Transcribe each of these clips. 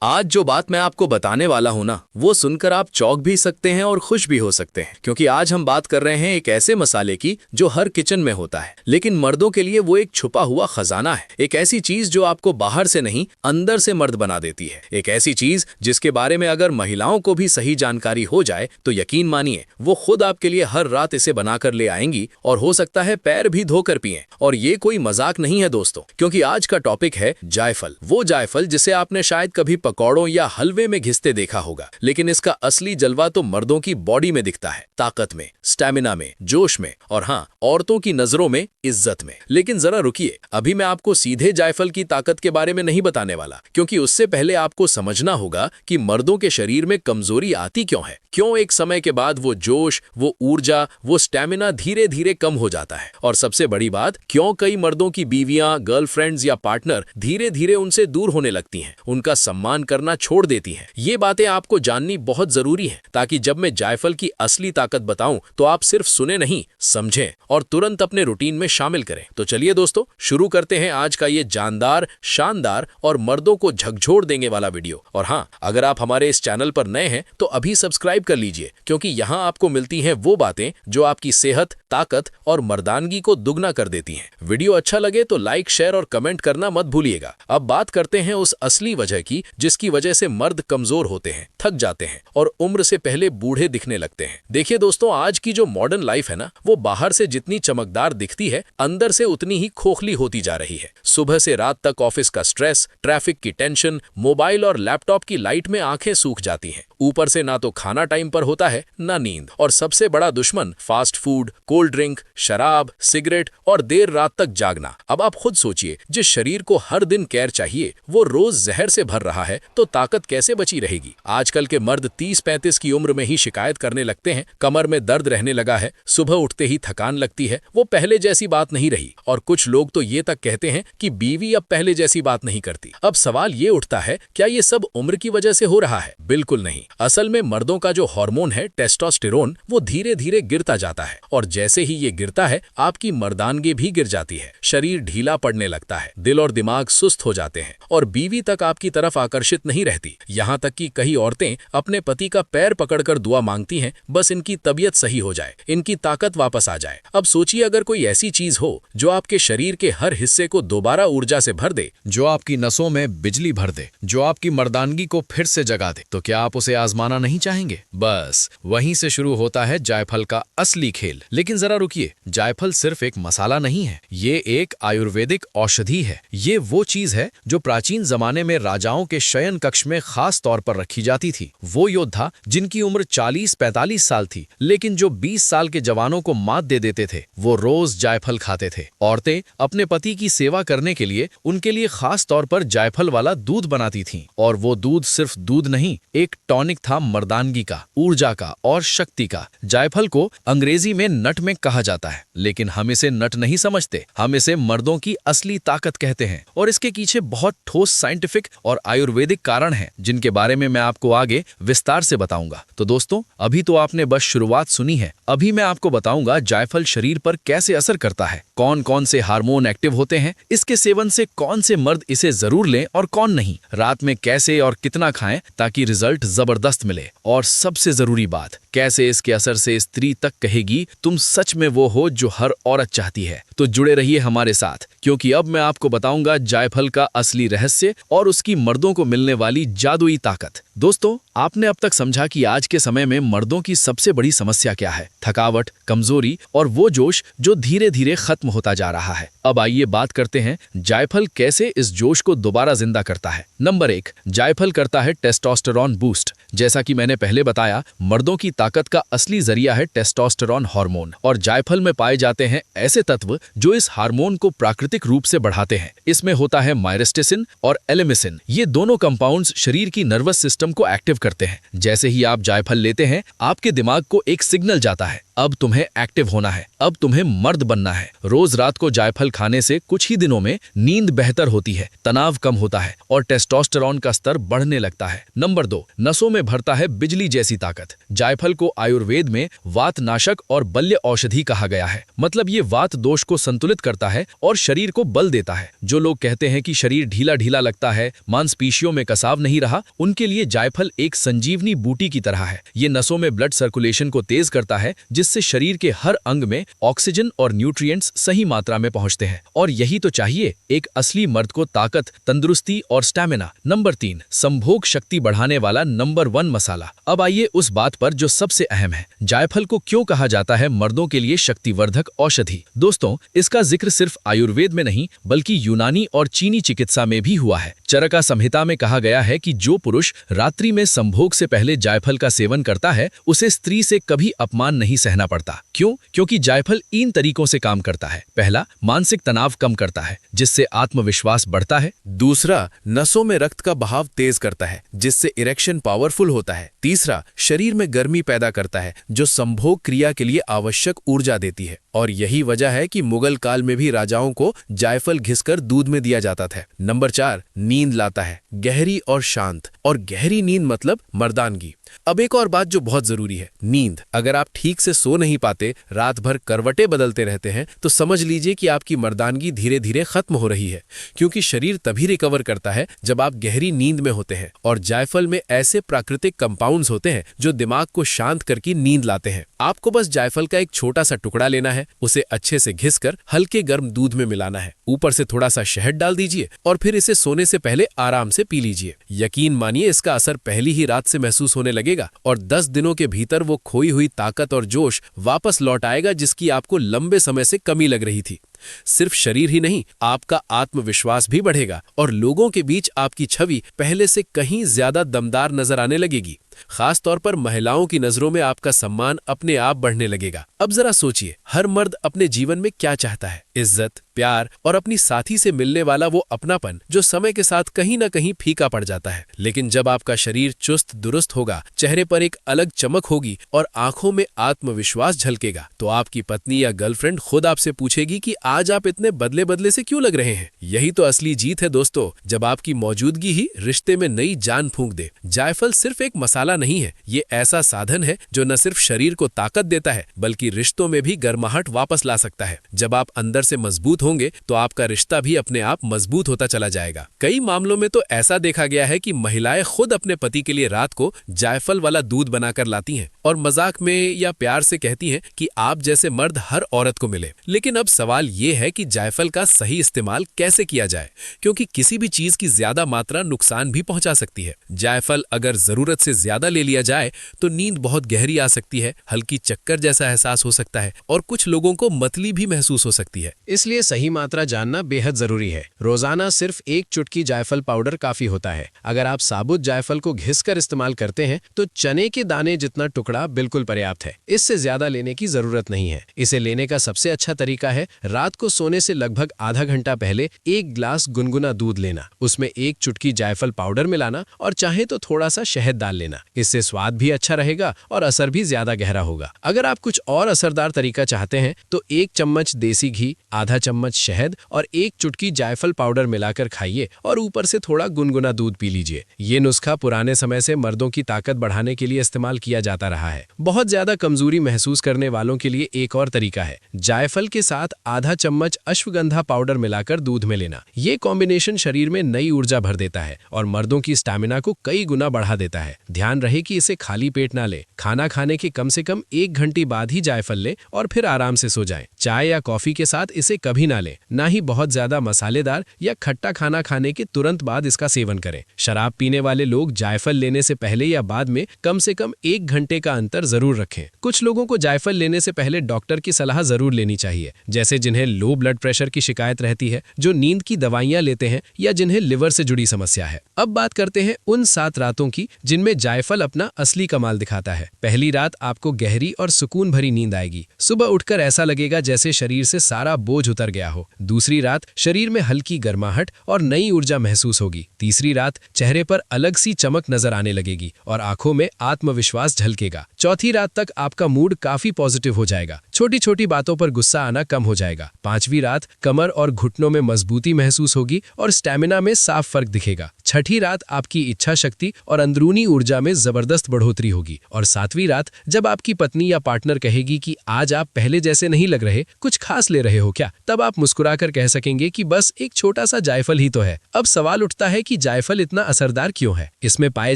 आज जो बात मैं आपको बताने वाला हूं ना, वो सुनकर आप चौंक भी सकते हैं और खुश भी हो सकते हैं, क्योंकि आज हम बात कर रहे हैं एक ऐसे मसाले की जो हर किचन में होता है, लेकिन मर्दों के लिए वो एक छुपा हुआ खजाना है। एक ऐसी चीज जो आपको बाहर से नहीं, अंदर से मर्द बना देती है। एक ऐसी चीज जिसके बारे में अगर महिलाओं को भी सही जानकारी हो जाए तो यकीन मानिए वो खुद आपके लिए हर रात इसे बनाकर ले आएंगी, और हो सकता है पैर भी धोकर पिएं। और ये कोई मजाक नहीं है दोस्तों, क्योंकि आज का टॉपिक है जायफल। वो जायफल जिसे आपने शायद कभी पकौड़ों या हलवे में घिसते देखा होगा, लेकिन इसका असली जलवा तो मर्दों की बॉडी में दिखता है, ताकत में, स्टैमिना में, जोश में, और हाँ, औरतों की नजरों में, इज्जत में। लेकिन जरा रुकिए, अभी मैं आपको सीधे जायफल की ताकत के बारे में नहीं बताने वाला, क्योंकि उससे पहले आपको समझना होगा कि मर्दों के शरीर में कमजोरी आती क्यों है, क्यों एक समय के बाद वो जोश, वो ऊर्जा, वो स्टैमिना धीरे धीरे कम हो जाता है, और सबसे बड़ी बात, क्यों कई मर्दों की बीवियां, गर्लफ्रेंड्स या पार्टनर धीरे धीरे उनसे दूर होने लगती हैं, उनका सम्मान करना छोड़ देती हैं। ये बातें आपको जाननी बहुत जरूरी है, ताकि जब मैं जायफल की असली ताकत बताऊं तो आप सिर्फ सुने नहीं, समझें और तुरंत अपने रूटीन में शामिल करें। तो चलिए दोस्तों, शुरू करते हैं आज का ये जानदार, शानदार और मर्दों को झकझोर देने वाला वीडियो। और हाँ, अगर आप हमारे इस चैनल पर नए हैं तो अभी सब्सक्राइब कर लीजिए, क्योंकि यहाँ आपको मिलती हैं वो बातें जो आपकी सेहत, ताकत और मर्दानगी को दुगना कर देती हैं। वीडियो अच्छा लगे तो लाइक, शेयर और कमेंट करना मत भूलिएगा। अब बात करते हैं उस असली वजह की जिसकी वजह से मर्द कमजोर होते हैं, थक जाते हैं और उम्र से पहले बूढ़े दिखने लगते हैं। देखिए दोस्तों, आज की जो मॉडर्न लाइफ है ना, वो बाहर से जितनी चमकदार दिखती है, अंदर से उतनी ही खोखली होती जा रही है। सुबह से रात तक ऑफिस का स्ट्रेस, ट्रैफिक की टेंशन, मोबाइल और लैपटॉप की लाइट में आंखें सूख जाती हैं। ऊपर से ना तो खाना टाइम पर होता है, ना नींद, और सबसे बड़ा दुश्मन फास्ट फूड, कोल्ड ड्रिंक, शराब, सिगरेट और देर रात तक जागना। अब आप खुद सोचिए, जिस शरीर को हर दिन केयर चाहिए वो रोज जहर से भर रहा है, तो ताकत कैसे बची रहेगी। आजकल के मर्द 30-35 की उम्र में ही शिकायत करने लगते हैं, कमर में दर्द रहने लगा है, सुबह उठते ही थकान लगती है। वो पहले जैसी बात नहीं रही, और कुछ लोग तो ये तक कहते हैं कि बीवी अब पहले जैसी बात नहीं करती। अब सवाल ये उठता है, क्या ये सब उम्र की वजह से हो रहा है? बिल्कुल नहीं। असल में मर्दों का जो हार्मोन है टेस्टोस्टेरोन, वो धीरे धीरे गिरता जाता है, और जैसे ही ये गिरता है आपकी मर्दानगी भी गिर जाती है। शरीर ढीला पड़ने लगता है, दिल और दिमाग सुस्त हो जाते हैं, और बीवी तक आपकी तरफ आकर्षित नहीं रहती। यहाँ तक कि कई औरतें अपने पति का पैर पकड़कर दुआ मांगती हैं, बस इनकी तबीयत सही हो जाए, इनकी ताकत वापस आ जाए। अब सोचिए, अगर कोई ऐसी चीज हो जो आपके शरीर के हर हिस्से को दोबारा ऊर्जा से भर दे, जो आपकी नसों में बिजली भर दे, जो आपकी मर्दानगी को फिर से जगा दे, तो क्या आप उसे आजमाना नहीं चाहेंगे? बस वहीं से शुरू होता है जायफल का असली खेल। लेकिन जरा रुकिए, जायफल सिर्फ एक मसाला नहीं है, ये एक आयुर्वेदिक औषधि है। ये वो चीज है जो प्राचीन जमाने में राजाओं के शयन कक्ष में खास तौर पर रखी जाती थी। वो योद्धा जिनकी उम्र 40-45 साल थी, लेकिन जो 20 साल के जवानों को मात दे देते थे, वो रोज जायफल खाते थे। औरतें अपने पति की सेवा करने के लिए उनके लिए खास तौर पर जायफल वाला दूध बनाती थीं, और वो दूध सिर्फ दूध नहीं, एक टॉनिक था मर्दानगी का, ऊर्जा का और शक्ति का। जायफल को अंग्रेजी में नट में कहा जाता है, लेकिन हम इसे नट नहीं समझते, हम इसे मर्दों की असली ताकत कहते हैं। और इसके पीछे बहुत ठोस साइंटिफिक और आयुर्वेदिक कारण हैं, जिनके बारे में मैं आपको आगे विस्तार से बताऊंगा। तो दोस्तों, अभी तो आपने बस शुरुआत सुनी है। अभी मैं आपको बताऊंगा जायफल शरीर पर कैसे असर करता है, कौन कौन से हार्मोन एक्टिव होते हैं, इसके सेवन से कौन से मर्द इसे जरूर लें और कौन नहीं, रात में कैसे और कितना खाएं ताकि रिजल्ट जबरदस्त मिले, और सबसे जरूरी बात, कैसे इसके असर से स्त्री तक कहेगी तुम सच में वो हो जो हर औरत चाहती है। तो जुड़े रहिए हमारे साथ, क्योंकि अब मैं आपको बताऊंगा जायफल का असली रहस्य और उसकी मर्दों को मिलने वाली जादुई ताकत। दोस्तों, आपने अब तक समझा कि आज के समय में मर्दों की सबसे बड़ी समस्या क्या है? थकावट, कमजोरी और वो जोश जो धीरे धीरे खत्म होता जा रहा है। अब आइए बात करते हैं जायफल कैसे इस जोश को दोबारा जिंदा करता है। नंबर 1, जायफल करता है टेस्टोस्टेरोन बूस्ट। जैसा कि मैंने पहले बताया, मर्दों की ताकत का असली जरिया है टेस्टोस्टेरोन हार्मोन, और जायफल में पाए जाते हैं ऐसे तत्व जो इस हार्मोन को प्राकृतिक रूप से बढ़ाते हैं। इसमें होता है मायरिस्टिसिन और एलिमिसिन। ये दोनों कंपाउंड्स शरीर की नर्वस सिस्टम को एक्टिव करते हैं। जैसे ही आप जायफल लेते हैं, आपके दिमाग को एक सिग्नल जाता है, अब तुम्हें एक्टिव होना है, अब तुम्हें मर्द बनना है। रोज रात को जायफल खाने से कुछ ही दिनों में नींद बेहतर होती है, तनाव कम होता है और टेस्टोस्टेरोन का स्तर बढ़ने लगता है। नंबर 2, नसों में भरता है बिजली जैसी ताकत। जायफल को आयुर्वेद में वात नाशक और बल्य औषधि कहा गया है। मतलब ये वात दोष को संतुलित करता है और शरीर को बल देता है। जो लोग कहते हैं कि शरीर ढीला ढीला लगता है, मांसपेशियों में कसाव नहीं रहा, उनके लिए जायफल एक संजीवनी बूटी की तरह है। ये नसों में ब्लड सर्कुलेशन को तेज करता है, जिससे शरीर के हर अंग में ऑक्सीजन और न्यूट्रिएंट्स सही मात्रा में पहुंचते हैं। और यही तो चाहिए एक असली मर्द को, ताकत, तंदुरुस्ती और स्टैमिना। नंबर 3, संभोग शक्ति बढ़ाने वाला नंबर 1 मसाला। अब आइए उस बात पर जो सबसे अहम है, जायफल को क्यों कहा जाता है मर्दों के लिए शक्तिवर्धक औषधि। दोस्तों, इसका जिक्र सिर्फ आयुर्वेद में नहीं बल्कि यूनानी और चीनी चिकित्सा में भी हुआ है। चरका संहिता में कहा गया है कि जो पुरुष रात्रि में संभोग से पहले जायफल का सेवन करता है, उसे स्त्री से कभी अपमान नहीं सहना पड़ता। क्यों? क्योंकि जायफल इन तरीकों से काम करता है। पहला, मानसिक तनाव कम करता है, जिससे आत्मविश्वास बढ़ता है। दूसरा, नसों में रक्त का बहाव तेज करता है, जिससे इरेक्शन पावरफुल होता है। तीसरा, शरीर में गर्मी पैदा करता है, जो संभोग क्रिया के लिए आवश्यक ऊर्जा देती है। और यही वजह है कि मुगल काल में भी राजाओं को जायफल घिसकर दूध में दिया जाता था। नंबर 4, नींद लाता है, गहरी और शांत। और गहरी नींद मतलब मर्दानगी। अब एक और बात जो बहुत जरूरी है, नींद। अगर आप ठीक से सो नहीं पाते, रात भर करवटें बदलते रहते हैं, तो समझ लीजिए कि आपकी मर्दानगी धीरे धीरे खत्म हो रही है। क्योंकि शरीर तभी रिकवर करता है जब आप गहरी नींद में होते हैं। और जायफल में ऐसे प्राकृतिक कंपाउंड्स होते हैं जो दिमाग को शांत करके नींद लाते हैं। आपको बस जायफल का एक छोटा सा टुकड़ा लेना है, उसे अच्छे से घिसकर हल्के गर्म दूध में मिलाना है, ऊपर से थोड़ा सा शहद डाल दीजिए और फिर इसे सोने से पहले आराम से पी लीजिए। यकीन मानिए, इसका असर पहली ही रात से महसूस होने लगेगा और 10 दिनों के भीतर वो खोई हुई ताकत और जोश वापस लौट आएगा, जिसकी आपको लंबे समय से कमी लग रही थी। सिर्फ शरीर ही नहीं, आपका आत्मविश्वास भी बढ़ेगा और लोगों के बीच आपकी छवि पहले से कहीं ज्यादा दमदार नजर आने लगेगी। खास तौर पर महिलाओं की नजरों में आपका सम्मान अपने आप बढ़ने लगेगा। अब जरा सोचिए, हर मर्द अपने जीवन में क्या चाहता है? इज्जत, प्यार और अपनी साथी से मिलने वाला वो अपनापन जो समय के साथ कहीं ना कहीं फीका पड़ जाता है। लेकिन जब आपका शरीर चुस्त दुरुस्त होगा, चेहरे पर एक अलग चमक होगी और आंखों में आत्मविश्वास झलकेगा, तो आपकी पत्नी या गर्लफ्रेंड खुद आपसे पूछेगी कि आज आप इतने बदले बदले से क्यों लग रहे हैं। यही तो असली जीत है दोस्तों, जब आपकी मौजूदगी ही रिश्ते में नई जान फूंक दे। जायफल सिर्फ एक मसाला नहीं है, ये ऐसा साधन है जो न सिर्फ शरीर को ताकत देता है बल्कि रिश्तों में भी गर्माहट वापस ला सकता है। जब आप अंदर से मजबूत होंगे तो आपका रिश्ता भी अपने आप मजबूत होता चला जाएगा। कई मामलों में तो ऐसा देखा गया है कि महिलाएं खुद अपने पति के लिए रात को जायफल वाला दूध बनाकर लाती हैं और मजाक में या प्यार से कहती हैं कि आप जैसे मर्द हर औरत को मिले। लेकिन अब सवाल ये है कि जायफल का सही इस्तेमाल कैसे किया जाए, क्योंकि किसी भी चीज की ज्यादा मात्रा नुकसान भी पहुंचा सकती है। जायफल अगर जरूरत से ज्यादा ले लिया जाए तो नींद बहुत गहरी आ सकती है, हल्की चक्कर जैसा एहसास हो सकता है और कुछ लोगों को मतली भी महसूस हो सकती है। इसलिए सही मात्रा जानना बेहद जरूरी है। रोजाना सिर्फ 1 चुटकी जायफल पाउडर काफी होता है। अगर आप साबुत जायफल को घिसकर इस्तेमाल करते हैं तो चने के दाने जितना टुकड़ा बिल्कुल पर्याप्त है। इससे ज्यादा लेने की जरूरत नहीं है। इसे लेने का सबसे अच्छा तरीका है रात को सोने से लगभग आधा घंटा पहले 1 गिलास गुनगुना दूध लेना, उसमें 1 चुटकी जायफल पाउडर मिलाना और चाहे तो थोड़ा सा शहद डाल लेना। इससे स्वाद भी अच्छा रहेगा और असर भी ज्यादा गहरा होगा। अगर आप कुछ और असरदार तरीका चाहते हैं तो 1 चम्मच देसी घी, आधा चम्मच शहद और 1 चुटकी जायफल पाउडर मिलाकर खाइए और ऊपर से थोड़ा गुनगुना दूध पी लीजिए। ये नुस्खा पुराने समय से मर्दों की ताकत बढ़ाने के लिए इस्तेमाल किया जाता रहा है। बहुत ज्यादा कमजोरी महसूस करने वालों के लिए एक और तरीका है, जायफल के साथ आधा चम्मच अश्वगंधा पाउडर मिलाकर दूध में लेना। ये कॉम्बिनेशन शरीर में नई ऊर्जा भर देता है और मर्दों की स्टैमिना को कई गुना बढ़ा देता है। ध्यान रहे कि इसे खाली पेट ना ले। खाना खाने के कम से कम 1 घंटे बाद ही जायफल ले और फिर आराम से सो जाएं। चाय या कॉफी के साथ इसे कभी ना लें, ना ही बहुत ज्यादा मसालेदार या खट्टा खाना खाने के तुरंत बाद इसका सेवन करें। शराब पीने वाले लोग जायफल लेने से पहले या बाद में कम से कम 1 घंटे का अंतर जरूर रखें। कुछ लोगों को जायफल लेने से पहले डॉक्टर की सलाह जरूर लेनी चाहिए, जैसे जिन्हें लो ब्लड प्रेशर की शिकायत रहती है, जो नींद की दवाइयां लेते हैं या जिन्हें लिवर से जुड़ी समस्या है। अब बात करते हैं उन 7 रातों की जिनमें जायफल अपना असली कमाल दिखाता है। पहली रात आपको गहरी और सुकून भरी नींद आएगी। सुबह उठकर ऐसा लगेगा जैसे शरीर से सारा बोझ उतर गया हो। दूसरी रात शरीर में हल्की गर्माहट और नई ऊर्जा महसूस होगी। तीसरी रात चेहरे पर अलग सी चमक नजर आने लगेगी और आंखों में आत्मविश्वास झलकेगा। चौथी रात तक आपका मूड काफी पॉजिटिव हो जाएगा, छोटी छोटी बातों पर गुस्सा आना कम हो जाएगा। पांचवी रात कमर और घुटनों में मजबूती महसूस होगी और स्टैमिना में साफ फर्क दिखेगा। छठी रात आपकी इच्छा शक्ति और अंदरूनी ऊर्जा में जबरदस्त बढ़ोतरी होगी। और सातवीं रात जब आपकी पत्नी या पार्टनर कहेगी कि आज आप पहले जैसे नहीं लग रहे, कुछ खास ले रहे हो क्या, तब आप मुस्कुराकर कह सकेंगे कि बस एक छोटा सा जायफल ही तो है। अब सवाल उठता है कि जायफल इतना असरदार क्यों है। इसमें पाए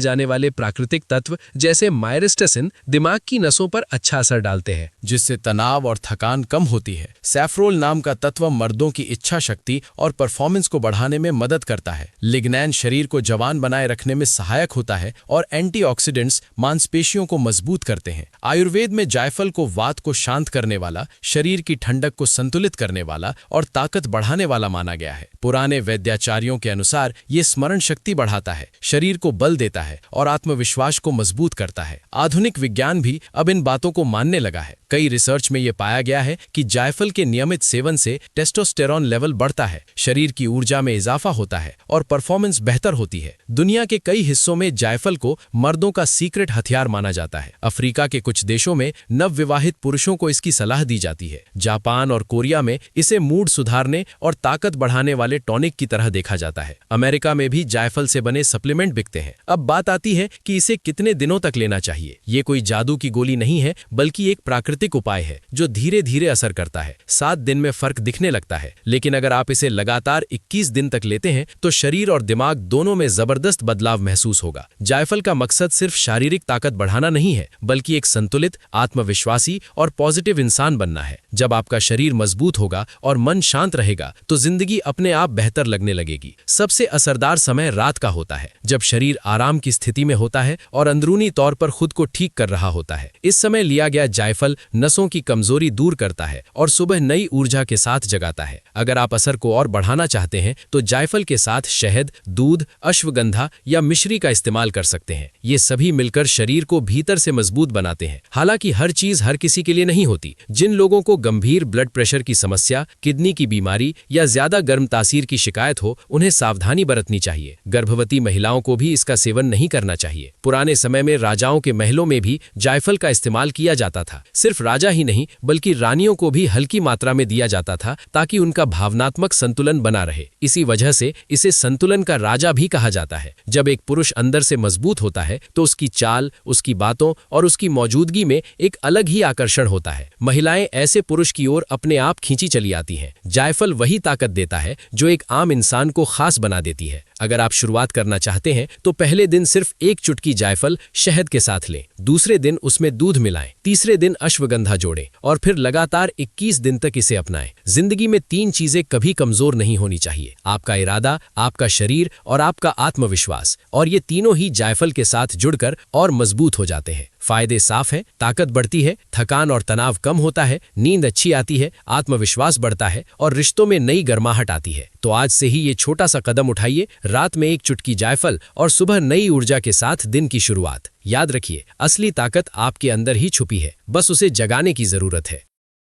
जाने वाले प्राकृतिक तत्व जैसे मायरिस्टिसिन दिमाग की नसों पर अच्छा असर डालते हैं, जिससे तनाव और थकान कम होती है। सैफ्रोल नाम का तत्व मर्दों की इच्छा शक्ति और परफॉर्मेंस को बढ़ाने में मदद करता है। लिग्नैन शरीर को जवान बनाए रखने में सहायक होता है और एंटीऑक्सीडेंट्स मांसपेशियों को मजबूत करते हैं। आयुर्वेद में जायफल को वात को शांत करने वाला, शरीर की ठंडक को संतुलित करने वाला और ताकत बढ़ाने वाला माना गया है। पुराने वैद्याचार्यों के अनुसार ये स्मरण शक्ति बढ़ाता है, शरीर को बल देता है और आत्मविश्वास को मजबूत करता है। आधुनिक विज्ञान भी अब इन बातों को मानने लगा है। कई रिसर्च में यह पाया गया है कि जायफल के नियमित सेवन से टेस्टोस्टेरॉन लेवल बढ़ता है, शरीर की ऊर्जा में इजाफा होता है और परफॉर्मेंस बेहतर होती है। दुनिया के कई हिस्सों में जायफल को मर्दों का सीक्रेट हथियार माना जाता है। अफ्रीका के कुछ देशों में नवविवाहित पुरुषों को इसकी सलाह दी जाती है। जापान और कोरिया में इसे मूड सुधारने और ताकत बढ़ाने वाले टॉनिक की तरह देखा जाता है। अमेरिका में भी जायफल से बने सप्लीमेंट बिकते हैं। अब बात आती है कि इसे कितने दिनों तक लेना चाहिए। ये कोई जादू की गोली नहीं है, बल्कि एक प्राकृतिक उपाय है जो धीरे धीरे असर करता है। 7 दिन में फर्क दिखने लगता है, लेकिन अगर आप इसे लगातार 21 दिन तक लेते हैं तो शरीर और दिमाग दोनों में जबरदस्त बदलाव महसूस होगा। जायफल का मकसद सिर्फ शारीरिक ताकत बढ़ाना नहीं है, बल्कि एक संतुलित, आत्मविश्वासी और पॉजिटिव इंसान बनना है। जब आपका शरीर मजबूत होगा और मन शांत रहेगा तो जिंदगी अपने आप बेहतर लगने लगेगी। सबसे असरदार समय रात का होता है, जब शरीर आराम की स्थिति में होता है और अंदरूनी तौर पर खुद को ठीक कर रहा होता है। इस समय लिया गया जायफल नसों की कमजोरी दूर करता है और सुबह नई ऊर्जा के साथ जगाता है। अगर आप असर को और बढ़ाना चाहते हैं तो जायफल के साथ शहद, दूध, अश्वगंधा या मिश्री का इस्तेमाल कर सकते हैं। ये सभी मिलकर शरीर को भीतर से मजबूत बनाते हैं। हालांकि हर चीज हर किसी के लिए नहीं होती। जिन लोगों को गंभीर ब्लड प्रेशर की समस्या, किडनी की बीमारी या ज्यादा गर्म तासीर की शिकायत हो, उन्हें सावधानी बरतनी चाहिए। गर्भवती महिलाओं को भी इसका सेवन नहीं करना चाहिए। पुराने समय में राजाओं के महलों में भी जायफल का इस्तेमाल किया जाता था। सिर्फ राजा ही नहीं बल्कि रानियों को भी हल्की मात्रा में दिया जाता था ताकि उनका भावनात्मक संतुलन बना रहे। इसी वजह से इसे संतुलन का राजा भी कहा जाता है। जब एक पुरुष अंदर से मजबूत होता है तो उसकी चाल, उसकी बातों और उसकी मौजूदगी में एक अलग ही आकर्षण होता है। महिलाएं ऐसे पुरुष की ओर अपने आप खींची चली आती हैं। जायफल वही ताकत देता है जो एक आम इंसान को खास बना देती है। अगर आप शुरुआत करना चाहते हैं तो पहले दिन सिर्फ 1 चुटकी जायफल शहद के साथ लें, दूसरे दिन उसमें दूध मिलाएं, तीसरे दिन अश्वगंधा जोड़ें और फिर लगातार 21 दिन तक इसे अपनाएं। जिंदगी में 3 चीजें कभी कमजोर नहीं होनी चाहिए: आपका इरादा, आपका शरीर और आपका आत्मविश्वास। और ये तीनों ही जायफल के साथ जुड़कर और मजबूत हो जाते हैं। फायदे साफ हैं, ताकत बढ़ती है, थकान और तनाव कम होता है, नींद अच्छी आती है, आत्मविश्वास बढ़ता है और रिश्तों में नई गर्माहट आती है। तो आज से ही ये छोटा सा कदम उठाइए, रात में 1 चुटकी जायफल और सुबह नई ऊर्जा के साथ दिन की शुरुआत। याद रखिए, असली ताकत आपके अंदर ही छुपी है, बस उसे जगाने की जरूरत है।